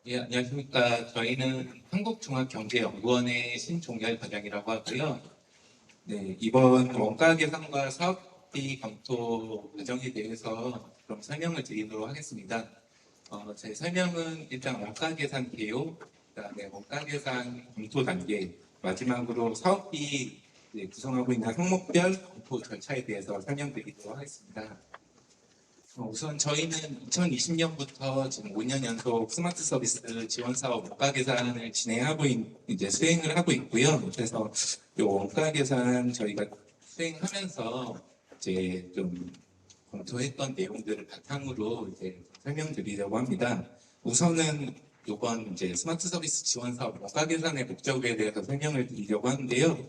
예, 안녕하십니까. 저희는 한국종합경제연구원의 신종열 과장이라고 하고요. 네, 이번 원가 계산과 사업비 검토 과정에 대해서 좀 설명을 드리도록 하겠습니다. 제 설명은 일단 원가 계산 개요, 그다음에 원가 계산 검토 단계, 마지막으로 사업비 구성하고 있는 항목별 검토 절차에 대해서 설명드리도록 하겠습니다. 우선 저희는 2020년부터 지금 5년 연속 스마트 서비스 지원 사업 원가 계산을 이제 수행을 하고 있고요. 그래서 이 원가 계산 저희가 수행하면서 이제 좀 검토했던 내용들을 바탕으로 이제 설명드리려고 합니다. 우선은 이번 이제 스마트 서비스 지원 사업 원가 계산의 목적에 대해서 설명을 드리려고 하는데요.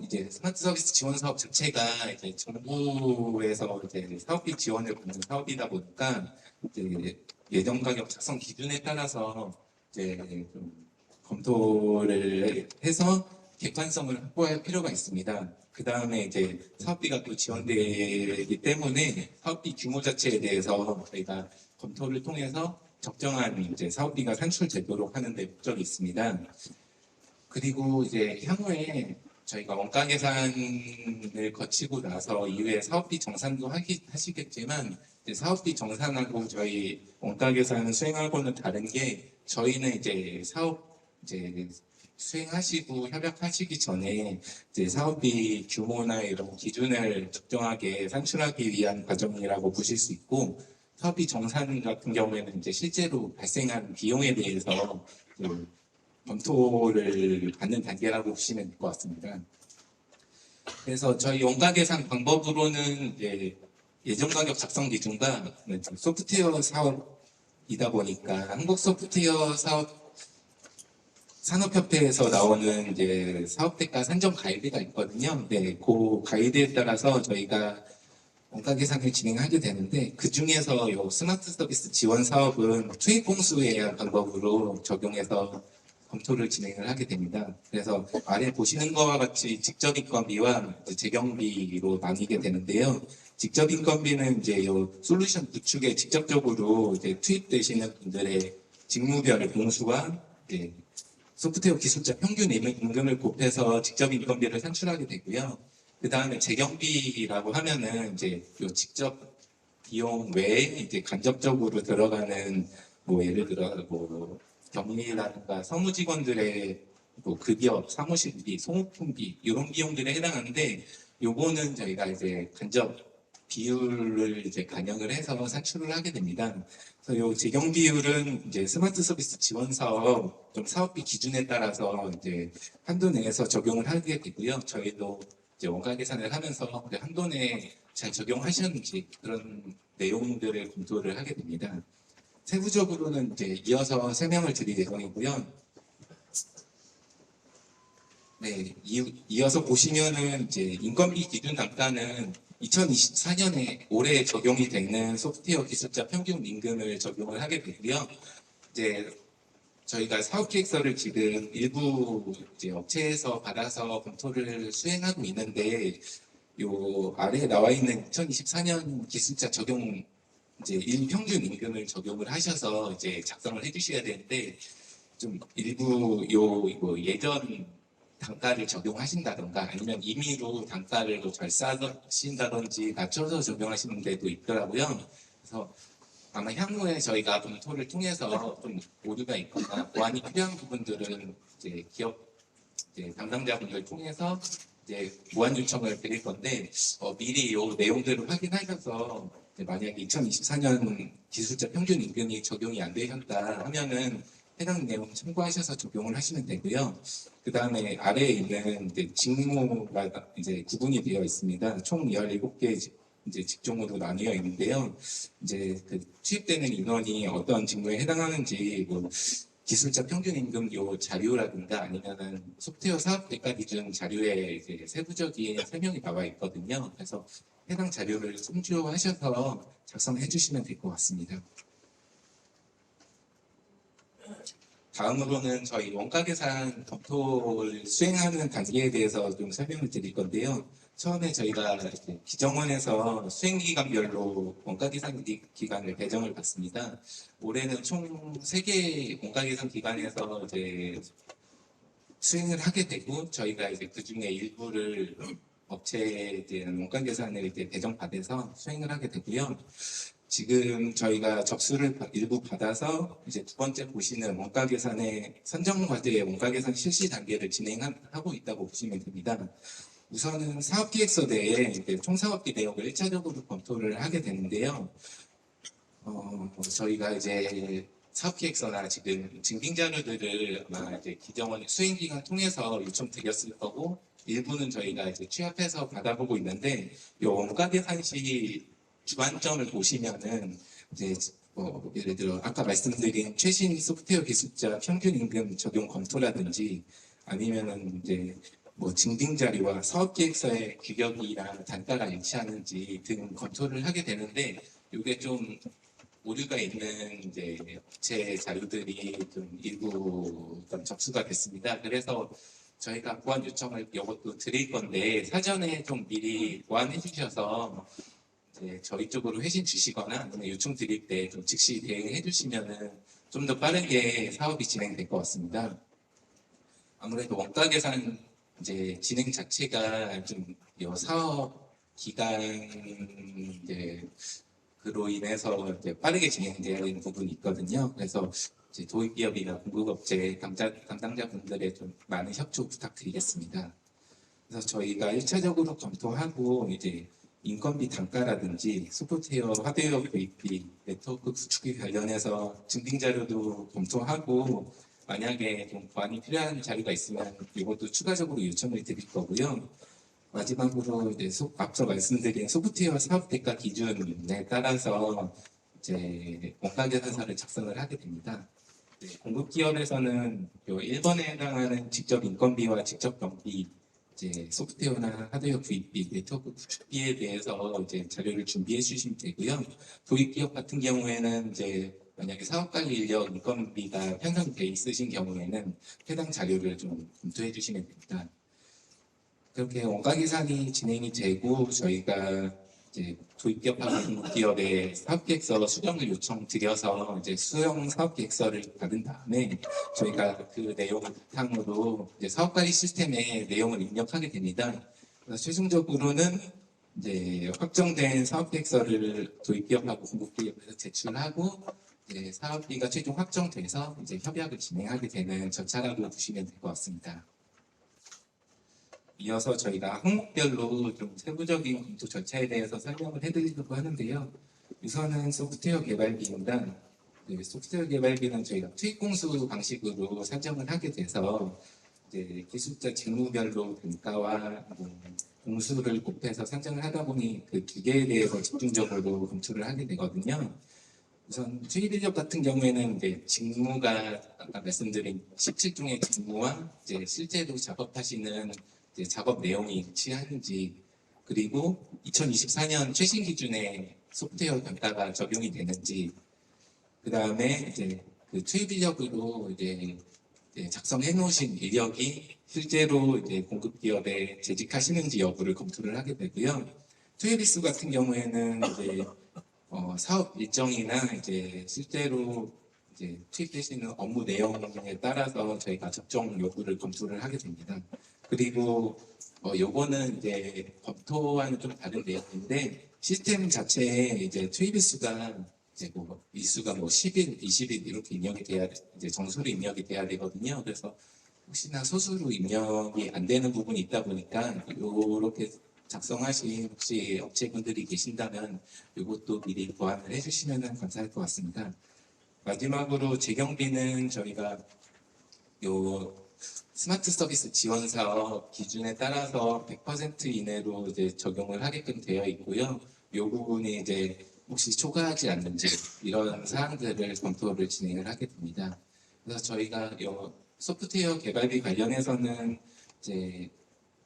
이제 스마트 서비스 지원 사업 자체가 이제 정부에서 이제 사업비 지원을 받는 사업이다 보니까 이제 예정 가격 작성 기준에 따라서 이제 좀 검토를 해서 객관성을 확보할 필요가 있습니다. 그 다음에 이제 사업비가 또 지원되기 때문에 사업비 규모 자체에 대해서 저희가 검토를 통해서 적정한 이제 사업비가 산출되도록 하는 데 목적이 있습니다. 그리고 이제 향후에 저희가 원가 계산을 거치고 나서 이후에 사업비 정산도 하시겠지만 이제 사업비 정산하고 저희 원가 계산 수행하고는 다른 게 저희는 이제 사업 이제 수행하시고 협약하시기 전에 이제 사업비 규모나 이런 기준을 적정하게 산출하기 위한 과정이라고 보실 수 있고 사업비 정산 같은 경우에는 이제 실제로 발생한 비용에 대해서 그 검토를 받는 단계라고 보시면 될 것 같습니다. 그래서 저희 원가 계산 방법으로는 이제 예정 가격 작성 기준과 소프트웨어 사업이다 보니까 한국 소프트웨어 사업 산업협회에서 나오는 이제 사업대가 산정 가이드가 있거든요. 네, 그 가이드에 따라서 저희가 원가 계산을 진행하게 되는데 그 중에서 이 스마트 서비스 지원 사업은 투입 공수에 의한 방법으로 적용해서 검토를 진행을 하게 됩니다. 그래서 아래 보시는 것과 같이 직접 인건비와 재경비로 나뉘게 되는데요. 직접 인건비는 이제 요 솔루션 구축에 직접적으로 이제 투입되시는 분들의 직무별 공수와 이제 소프트웨어 기술자 평균 임금을 곱해서 직접 인건비를 산출하게 되고요. 그 다음에 재경비라고 하면은 이제 요 직접 비용 외에 이제 간접적으로 들어가는 뭐 예를 들어 뭐 격리라든가 사무직원들의 뭐 급여, 사무실비, 소모품비 이런 비용들에 해당하는데 요거는 저희가 이제 간접 비율을 이제 반영을 해서 산출을 하게 됩니다. 그래서 요 재경 비율은 이제 스마트 서비스 지원 사업 좀 사업비 기준에 따라서 이제 한도 내에서 적용을 하게 되고요. 저희도 이제 원가 계산을 하면서 그 한도 내에 잘 적용하셨는지 그런 내용들을 검토를 하게 됩니다. 세부적으로는 이제 이어서 설명을 드릴 예정이고요. 네, 이어서 보시면은 이제 인건비 기준 단가는 2024년에 올해 적용이 되는 소프트웨어 기술자 평균 임금을 적용을 하게 되고요. 이제 저희가 사업계획서를 지금 일부 이제 업체에서 받아서 검토를 수행하고 있는데 요 아래에 나와 있는 2024년 기술자 적용 이제 일평균 임금을 적용을 하셔서 이제 작성을 해주셔야 되는데 좀 일부 이거 예전 단가를 적용하신다던가 아니면 임의로 단가를 더 절싸하신다든지 낮춰서 적용하시는 데도 있더라고요. 그래서 아마 향후에 저희가 검토를 통해서 좀 오류가 있거나 보완이 필요한 부분들은 이제 기업 이제 담당자분들 통해서 이제 보완 요청을 드릴 건데 미리 이 내용들을 확인하셔서 만약에 2024년 기술자 평균 임금이 적용이 안 되셨다 하면은 해당 내용 참고하셔서 적용을 하시면 되고요. 그 다음에 아래에 있는 이제 직무가 이제 구분이 되어 있습니다. 총 17개 이제 직종으로 나뉘어 있는데요. 이제 그 투입되는 인원이 어떤 직무에 해당하는지 뭐 기술자 평균 임금 요 자료라든가 아니면은 소프트웨어 사업 대가 기준 자료에 이제 세부적인 설명이 나와 있거든요. 그래서 해당 자료를 참조하셔서 작성해 주시면 될 것 같습니다. 다음으로는 저희 원가 계산 검토를 수행하는 단계에 대해서 좀 설명을 드릴 건데요. 처음에 저희가 이제 기정원에서 수행기간별로 원가계산 기간을 배정을 받습니다. 올해는 총 3개 원가계산 기관에서 이제 수행을 하게 되고, 저희가 이제 그 중에 일부를 업체에 대한 원가계산을 이제 배정받아서 수행을 하게 되고요. 지금 저희가 접수를 일부 받아서 이제 두 번째 보시는 원가계산의 선정과제의 원가계산 실시 단계를 진행하고 있다고 보시면 됩니다. 우선은 사업기획서 내에 이제 총사업비 내역을 1차적으로 검토를 하게 되는데요. 저희가 이제 사업기획서나 지금 증빙자료들을 아마 이제 기정원 수행기관 통해서 요청드렸을 거고, 일부는 저희가 이제 취합해서 받아보고 있는데, 이 원가계산시 주관점을 보시면은 이제 예를 들어 아까 말씀드린 최신 소프트웨어 기술자 평균 임금 적용 검토라든지, 아니면은 이제 증빙 자료와 사업 계획서의 규격이랑 단가가 일치하는지 등 검토를 하게 되는데, 이게 좀 오류가 있는 이제 업체 자료들이 좀 일부 좀 접수가 됐습니다. 그래서 저희가 보완 요청을 이것도 드릴 건데, 사전에 좀 미리 보완해 주셔서 이제 저희 쪽으로 회신 주시거나 아니면 요청 드릴 때 좀 즉시 대응해 주시면은 좀 더 빠르게 사업이 진행될 것 같습니다. 아무래도 원가 계산 이제 진행 자체가 좀 사업 기간 이제 그로 인해서 이제 빠르게 진행되어야 되는 부분이 있거든요. 그래서 이제 도입기업이나 공급업체 담당자분들의 좀 많은 협조 부탁드리겠습니다. 그래서 저희가 1차적으로 검토하고 이제 인건비 단가라든지 소프트웨어, 하드웨어 구입비, 네트워크 구축비 관련해서 증빙 자료도 검토하고, 만약에 좀 보완이 필요한 자료가 있으면 이것도 추가적으로 요청을 드릴 거고요. 마지막으로 이제 앞서 말씀드린 소프트웨어 사업 대가 기준에 따라서 이제 원가 계산서를 작성을 하게 됩니다. 네, 공급 기업에서는 요 1번에 해당하는 직접 인건비와 직접 경비, 이제 소프트웨어나 하드웨어 구입비, 네트워크 구축비에 대해서 이제 자료를 준비해 주시면 되고요. 도입 기업 같은 경우에는 이제 만약에 사업 관리 인력 인건비가 편성돼 있으신 경우에는 해당 자료를 좀 검토해 주시면 됩니다. 그렇게 원가 계산이 진행이 되고, 저희가 이제 도입기업하고 공급기업의 사업계획서 수정을 요청드려서 이제 수정 사업계획서를 받은 다음에 저희가 그 내용을 바탕으로 이제 사업관리 시스템에 내용을 입력하게 됩니다. 그래서 최종적으로는 이제 확정된 사업계획서를 도입기업하고 공급기업에서 제출하고, 이제 사업비가 최종 확정돼서 이제 협약을 진행하게 되는 절차라고 보시면 될 것 같습니다. 이어서 저희가 항목별로 좀 세부적인 검토 절차에 대해서 설명을 해드리려고 하는데요. 우선은 소프트웨어 개발비입니다. 소프트웨어 개발비는 저희가 투입 공수 방식으로 산정을 하게 돼서 이제 기술자 직무별로 단가와 공수를 곱해서 산정을 하다 보니 그 두 개에 대해서 집중적으로 검토를 하게 되거든요. 우선 투입 인력 같은 경우에는 이제 직무가 아까 말씀드린 17종의 직무와 이제 실제로 작업하시는 이제 작업 내용이 일치하는지, 그리고 2024년 최신 기준의 소프트웨어 단가가 적용이 되는지, 그 다음에 이제 그 투입 인력으로 이제 작성해 놓으신 인력이 실제로 이제 공급 기업에 재직하시는지 여부를 검토를 하게 되고요. 투입 일수 같은 경우에는 이제 사업 일정이나 이제 실제로 이제 투입되시는 업무 내용에 따라서 저희가 적정 요구를 검토를 하게 됩니다. 그리고 요거는 이제 검토와는 좀 다른 내용인데, 시스템 자체에 이제 투입 일수가 이제 일수가 10일, 20일 이렇게 입력이 돼야 이제 정수로 입력이 돼야 되거든요. 그래서 혹시나 소수로 입력이 안 되는 부분이 있다 보니까 요렇게 작성하신 혹시 업체분들이 계신다면 이것도 미리 보완을 해주시면 감사할 것 같습니다. 마지막으로 재경비는 저희가 요 스마트 서비스 지원 사업 기준에 따라서 100% 이내로 이제 적용을 하게끔 되어 있고요. 이 부분이 이제 혹시 초과하지 않는지 이런 사항들을 검토를 진행을 하게 됩니다. 그래서 저희가 요 소프트웨어 개발비 관련해서는 이제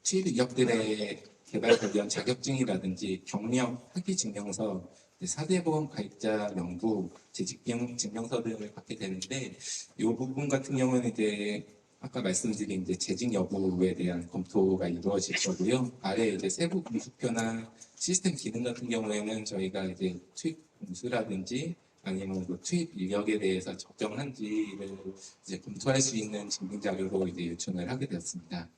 투입 인력들의 개발 관련 자격증이라든지 경력, 학위 증명서, 4대 보험 가입자 명부, 재직 증명서 등을 받게 되는데, 이 부분 같은 경우는 이제 아까 말씀드린 이제 재직 여부에 대한 검토가 이루어질 거고요. 아래 이제 세부 공수표나 시스템 기능 같은 경우에는 저희가 이제 투입 공수라든지 아니면 뭐 투입 인력에 대해서 적정한지를 이제 검토할 수 있는 증빙 자료로 이제 요청을 하게 되었습니다.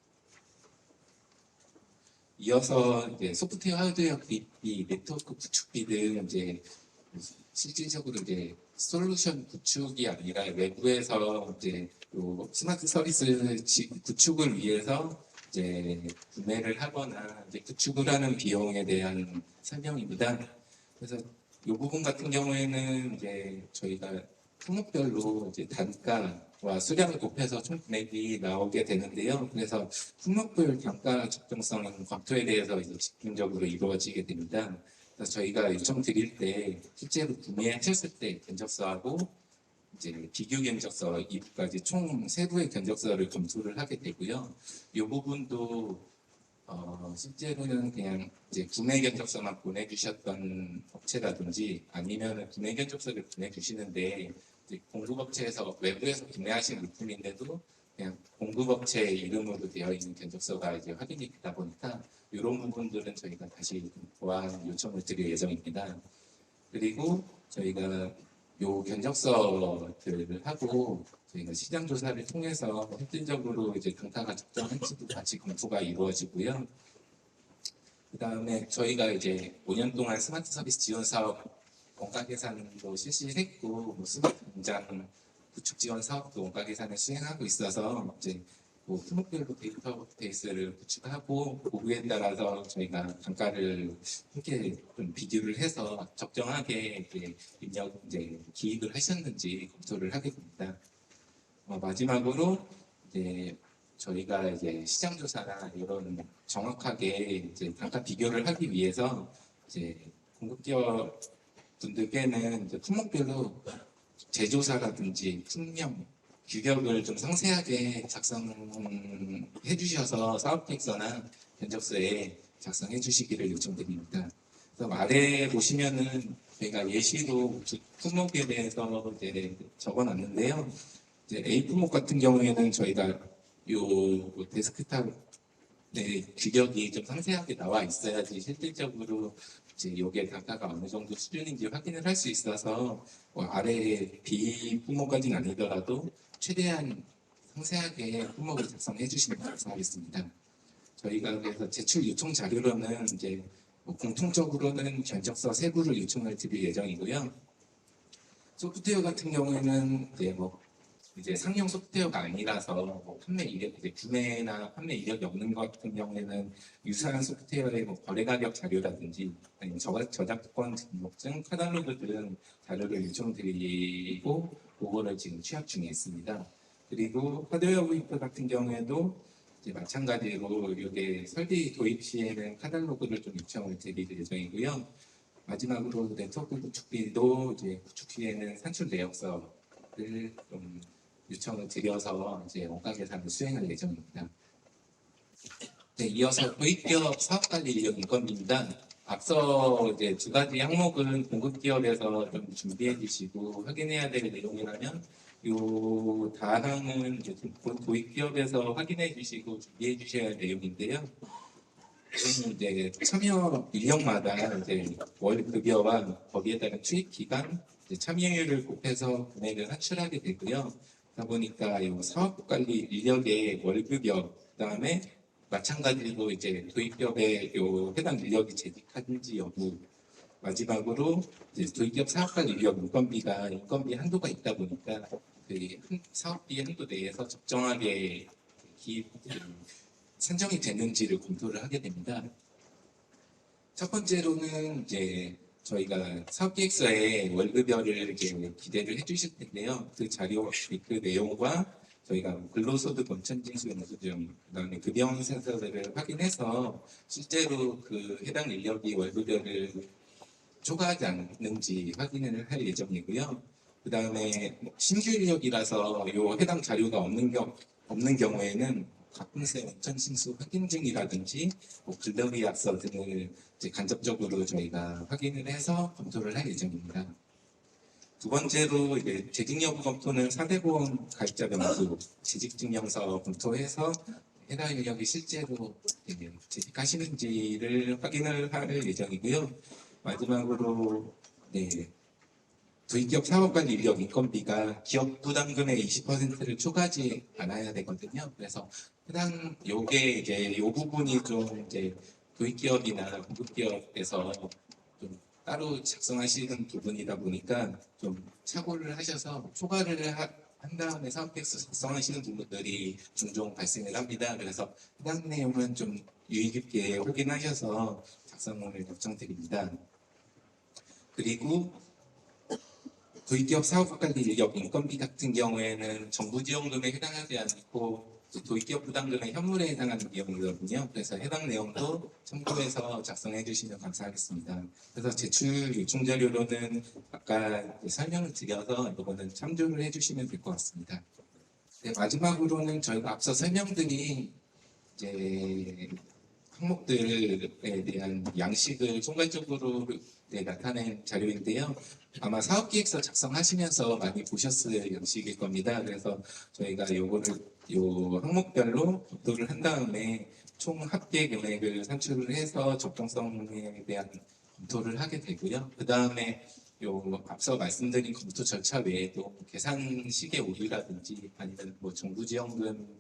이어서 이제 소프트웨어 하드웨어 구입비, 네트워크 구축비 등 이제 실질적으로 이제 솔루션 구축이 아니라 외부에서 이제 요 스마트 서비스 구축을 위해서 이제 구매를 하거나 이제 구축을 하는 비용에 대한 설명입니다. 그래서 이 부분 같은 경우에는 이제 저희가 품목별로 이제 단가와 수량을 곱해서 총 금액이 나오게 되는데요. 그래서 품목별 단가 적정성 검토에 대해서 이제 집중적으로 이루어지게 됩니다. 그래서 저희가 요청 드릴 때 실제로 구매하셨을 때 견적서하고 이제 비교 견적서 이부까지 총 세 부의 견적서를 검토를 하게 되고요. 이 부분도 실제로는 그냥 이제 구매 견적서만 보내주셨던 업체라든지 아니면 구매 견적서를 보내주시는데 이제 공급업체에서 외부에서 구매하신 물품인데도 그냥 공급업체 이름으로 되어 있는 견적서가 이제 확인이 되다 보니까 이런 부분들은 저희가 다시 보완 요청을 드릴 예정입니다. 그리고 저희가 요 견적서들을 하고 저희가 시장 조사를 통해서 실질적으로 이제 단가가 적정한지도 같이 검토가 이루어지고요. 그 다음에 저희가 이제 5년 동안 스마트 서비스 지원 사업 원가 계산도 실시를 했고, 뭐 스마트 공장 구축 지원 사업도 원가 계산을 수행하고 있어서 이제 뭐 품목별로 데이터베이스를 구축하고 그거에 따라서 저희가 단가를 함께 좀 비교를 해서 적정하게 이제 입력 이제 기입을 하셨는지 검토를 하게 됩니다. 마지막으로 이제 저희가 이제 시장 조사나 이런 정확하게 이제 단가 비교를 하기 위해서 이제 공급기업 분들께는 이제 품목별로 제조사라든지 품명 규격을 좀 상세하게 작성해 주셔서 사업계획서나 견적서에 작성해 주시기를 요청드립니다. 그래서 아래 보시면은 저희가 예시로 품목에 대해서 이제 적어놨는데요. 이제 A 품목 같은 경우에는 저희가 요 데스크탑 규격이 좀 상세하게 나와 있어야지 실질적으로 이제 요게 단가가 어느 정도 수준인지 확인을 할 수 있어서 아래 B 품목까지는 아니더라도 최대한 상세하게 품목을 작성해 주시면 감사하겠습니다. 저희가 그래서 제출 요청 자료로는 이제 공통적으로는 견적서 세부를 요청을 드릴 예정이고요. 소프트웨어 같은 경우에는 이제 상용 소프트웨어가 아니라서 뭐 판매 이력, 이제 구매나 판매 이력이 없는 것 같은 경우에는 유사한 소프트웨어의 뭐 거래 가격 자료라든지 아니면 저작권 등록증, 카탈로그 등 자료를 요청드리고 그거를 지금 취합 중에 있습니다. 그리고 하드웨어 구입 같은 경우에도 이제 마찬가지로 이게 설비 도입 시에는 카탈로그를 좀 요청을 드릴 예정이고요. 마지막으로 네트워크 구축비도 이제 구축 시에는 산출 내역서를 좀 요청을 드려서 이제 원가 계산을 수행할 예정입니다. 네, 이어서 도입기업 사업관리 인력 인건비입니다. 앞서 이제 두 가지 항목은 공급기업에서 좀 준비해 주시고 확인해야 될 내용이라면 요 다항은 이제 도입기업에서 확인해 주시고 준비해 주셔야 할 내용인데요. 이제 참여 인력마다 이제 월 급여와 거기에 따른 투입 기간, 참여율을 곱해서 금액을 산출하게 되고요. 그러다 보니까 이 사업관리 인력의 월급여, 그다음에 마찬가지로 이제 도입기업의 요 해당 인력이 재직한지 여부, 마지막으로 이제 도입기업 사업관리 인력 인건비 한도가 있다 보니까 그 사업비 한도 내에서 적정하게 산정이 되는지를 검토를 하게 됩니다. 첫 번째로는 이제 저희가 사업계획서에 월급여를 이렇게 기대를 해주실 텐데요. 그 자료, 그 내용과 저희가 근로소득 원천징수 영수증, 그다음에 급여원 센서들을 확인해서 실제로 그 해당 인력이 월급여를 초과하지 않는지 확인을 할 예정이고요. 그다음에 신규 인력이라서 요 해당 자료가 없는 경우에는 가품세 원천징수 확인증이라든지 근로계약서 등을 이제 간접적으로 저희가 확인을 해서 검토를 할 예정입니다. 두 번째로 이제 재직 여부 검토는 사대보험 가입자 명부 재직증명서 검토해서 해당 인력이 실제로 재직하시는지를 확인을 할 예정이고요. 마지막으로 도입기업 사업관리 인력 인건비가 기업 부담금의 20%를 초과하지 않아야 되거든요. 그래서 해당 요게 이제 요 부분이 좀 이제 도입기업이나 공급기업에서 좀 따로 작성하시는 부분이다 보니까 좀 착오를 하셔서 초과를 한 다음에 사업계획서 작성하시는 부분들이 종종 발생을 합니다. 그래서 해당 내용은 좀 유의 깊게 확인하셔서 작성을 요청드립니다. 그리고 도입기업 사업관리 인력 인건비 같은 경우에는 정부 지원금에 해당하지 않고 도입기업 부담금의 현물에 해당하는 비용이거든요. 그래서 해당 내용도 참고해서 작성해 주시면 감사하겠습니다. 그래서 제출 요청 자료로는 아까 설명을 드려서 이거는 참조를 해주시면 될 것 같습니다. 네, 마지막으로는 저희가 앞서 설명드린 이제 항목들에 대한 양식을 총괄적으로 나타낸 자료인데요. 아마 사업기획서 작성하시면서 많이 보셨을 양식일 겁니다. 그래서 저희가 요 항목별로 검토를 한 다음에 총 합계 금액을 산출을 해서 적정성에 대한 검토를 하게 되고요. 그 다음에 요 앞서 말씀드린 검토 절차 외에도 계산식의 오류라든지 아니면 뭐 정부 지원금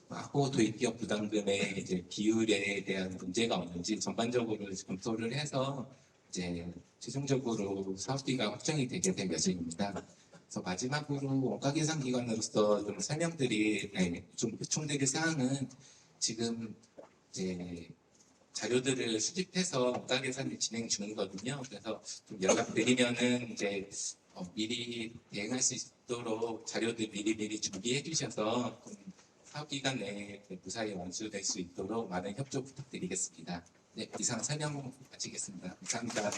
하고 도입기업 부담금의 이제 비율에 대한 문제가 없는지 전반적으로 검토를 해서 이제 최종적으로 사업비가 확정이 되게 된 예정입니다. 그래서 마지막으로 원가계산기관으로서 좀 좀 요청드릴 사항은 지금 이제 자료들을 수집해서 원가계산이 진행 중이거든요. 그래서 좀 연락드리면은 이제 미리 대응할 수 있도록 자료들 미리 준비해 주셔서 사업 기간 내에 무사히 완수될 수 있도록 많은 협조 부탁드리겠습니다. 네, 이상 설명 마치겠습니다. 감사합니다.